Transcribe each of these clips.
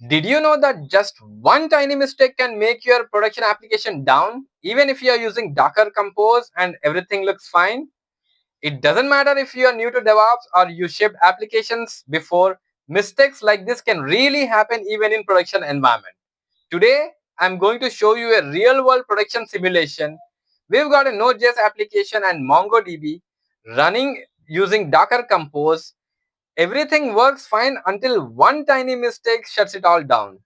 Did you know that just one tiny mistake can make your production application down, even if you are using Docker Compose and everything looks fine? It doesn't matter if you are new to DevOps or you shipped applications before, mistakes like this can really happen even in production environment. Today, I'm going to show you a real world production simulation. We've got a Node.js application and MongoDB running using Docker Compose. Everything works fine until one tiny mistake shuts it all down.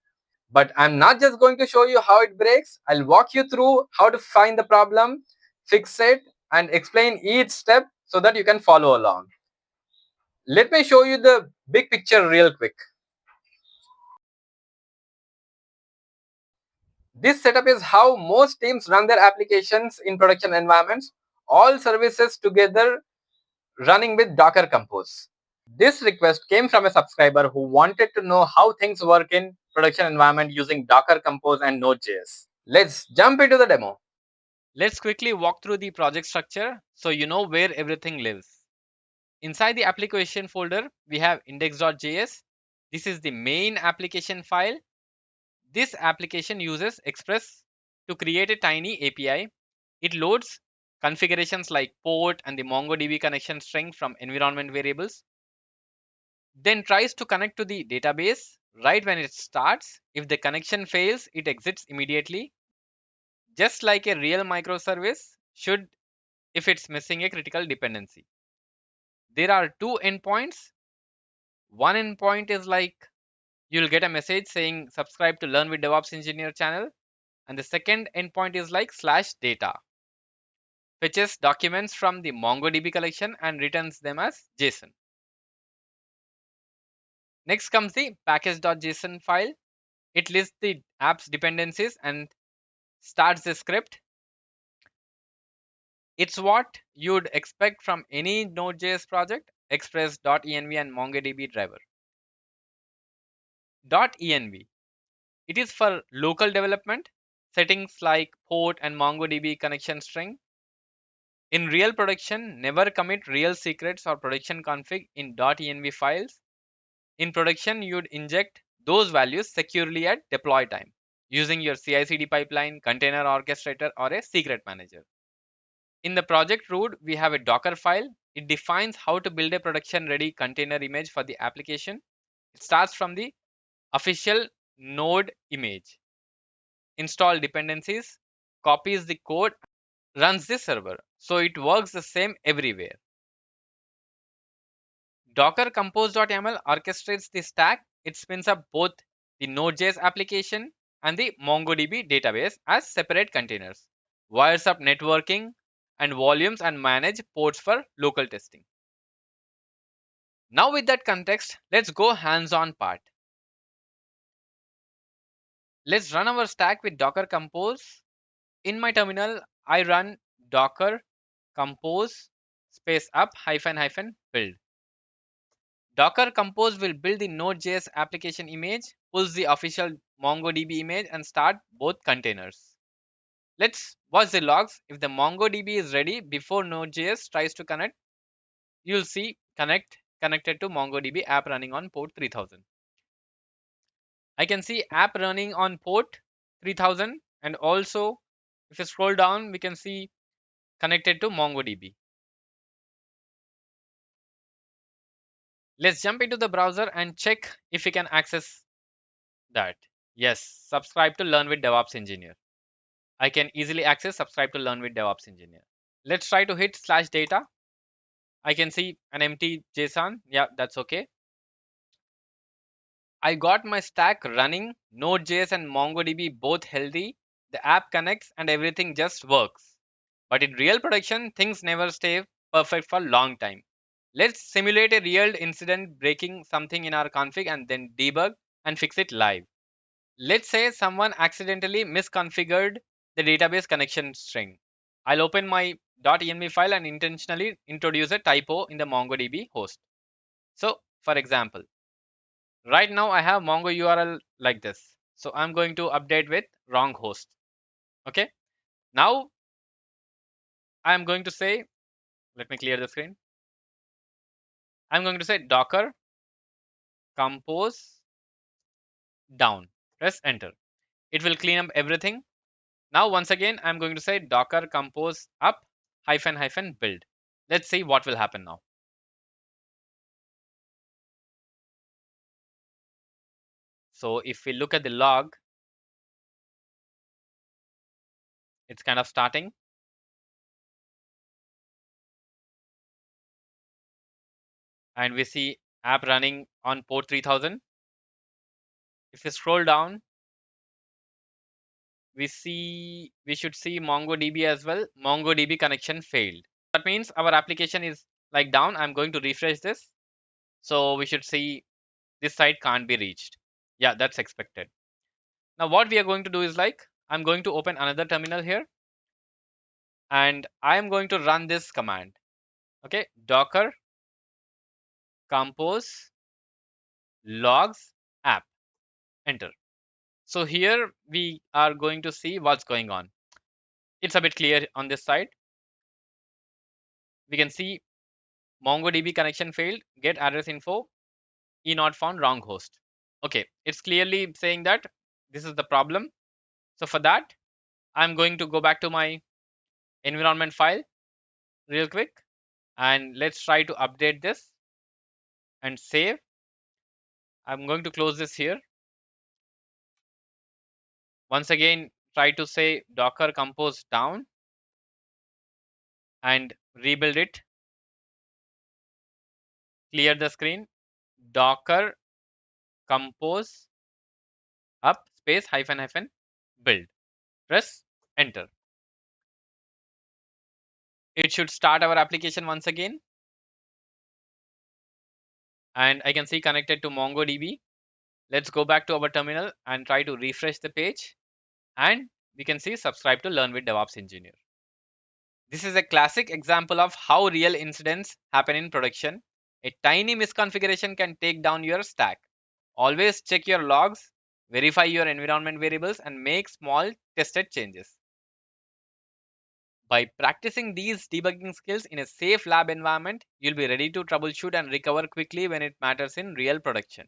But I'm not just going to show you how it breaks. I'll walk you through how to find the problem, fix it, and explain each step so that you can follow along. Let me show you the big picture real quick. This setup is how most teams run their applications in production environments, all services together running with Docker Compose. This request came from a subscriber who wanted to know how things work in production environment using Docker Compose and Node.js. Let's jump into the demo. Let's quickly walk through the project structure so you know where everything lives. Inside the application folder, we have index.js. This is the main application file. This application uses Express to create a tiny API. It loads configurations like port and the MongoDB connection string from environment variables, then tries to connect to the database right when it starts. If the connection fails, it exits immediately, just like a real microservice should if it's missing a critical dependency. There are two endpoints. One endpoint is like you'll get a message saying subscribe to Learn with DevOps Engineer channel, and the second endpoint is like /data, fetches documents from the MongoDB collection and returns them as JSON. Next comes the package.json file. It lists the app's dependencies and starts the script. It's what you'd expect from any Node.js project: express.env and MongoDB driver. .env. It is for local development, settings like port and MongoDB connection string. In real production, never commit real secrets or production config in .env files. In production, you'd inject those values securely at deploy time using your CI/CD pipeline, container orchestrator, or a secret manager. In the project root, we have a Docker file. It defines how to build a production ready container image for the application. It starts from the official node image, install dependencies, copies the code, runs the server. So it works the same everywhere. Docker Compose.yaml orchestrates the stack. It spins up both the Node.js application and the MongoDB database as separate containers, wires up networking and volumes, and manage ports for local testing. Now with that context, let's go hands-on part. Let's run our stack with Docker Compose. In my terminal, I run Docker Compose space up hyphen build. Docker Compose will build the Node.js application image, pulls the official MongoDB image, and start both containers. Let's watch the logs. If the MongoDB is ready before Node.js tries to connect, you'll see connected to MongoDB app running on port 3000. I can see app running on port 3000, and also if you scroll down, we can see connected to MongoDB. Let's jump into the browser and check if we can access that. Yes, subscribe to Learn with DevOps Engineer. I can easily access subscribe to Learn with DevOps Engineer. Let's try to hit /data. I can see an empty JSON. Yeah, that's okay. I got my stack running, Node.js and MongoDB both healthy. The app connects and everything just works. But in real production, things never stay perfect for a long time. Let's simulate a real incident breaking something in our config and then debug and fix it live. Let's say someone accidentally misconfigured the database connection string. I'll open my .env file and intentionally introduce a typo in the MongoDB host. So, for example, right now I have Mongo URL like this. So I'm going to update with wrong host. Okay. Now I'm going to say, let me clear the screen. I'm going to say Docker Compose down. Press enter. It will clean up everything. Now once again I'm going to say docker compose up hyphen build. Let's see what will happen now. So if we look at the log, it's kind of starting. And we see app running on port 3000. If we scroll down, we should see MongoDB as well. MongoDB connection failed. That means our application is like down. I'm going to refresh this. So we should see this site can't be reached. Yeah, that's expected. Now what we are going to do is like, I'm going to open another terminal here and I am going to run this command. Okay, docker compose logs app, enter. So here we are going to see what's going on. It's a bit clear on this side. We can see MongoDB connection failed, get address info, e not found, wrong host. Okay, it's clearly saying that this is the problem. So for that, I'm going to go back to my environment file real quick and let's try to update this and save. I'm going to close this here. Once again, try to say docker compose down and rebuild it. Clear the screen. Docker compose up space hyphen build. Press enter. It should start our application once again. And I can see connected to MongoDB. Let's go back to our terminal and try to refresh the page. And we can see subscribe to Learn with DevOps Engineer. This is a classic example of how real incidents happen in production. A tiny misconfiguration can take down your stack. Always check your logs, verify your environment variables, and make small tested changes. By practicing these debugging skills in a safe lab environment, you'll be ready to troubleshoot and recover quickly when it matters in real production.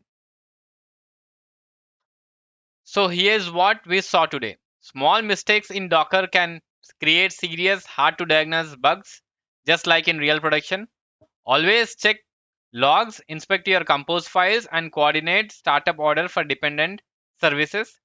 So here's what we saw today. Small mistakes in Docker can create serious, hard to diagnose bugs, just like in real production. Always check logs, inspect your compose files, and coordinate startup order for dependent services.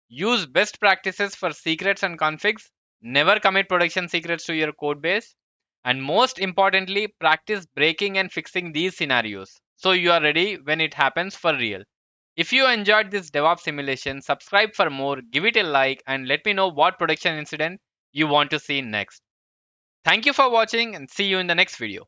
Use best practices for secrets and configs. Never commit production secrets to your code base. And most importantly, practice breaking and fixing these scenarios so you are ready when it happens for real. If you enjoyed this DevOps simulation, subscribe for more, give it a like, and let me know what production incident you want to see next. Thank you for watching and see you in the next video.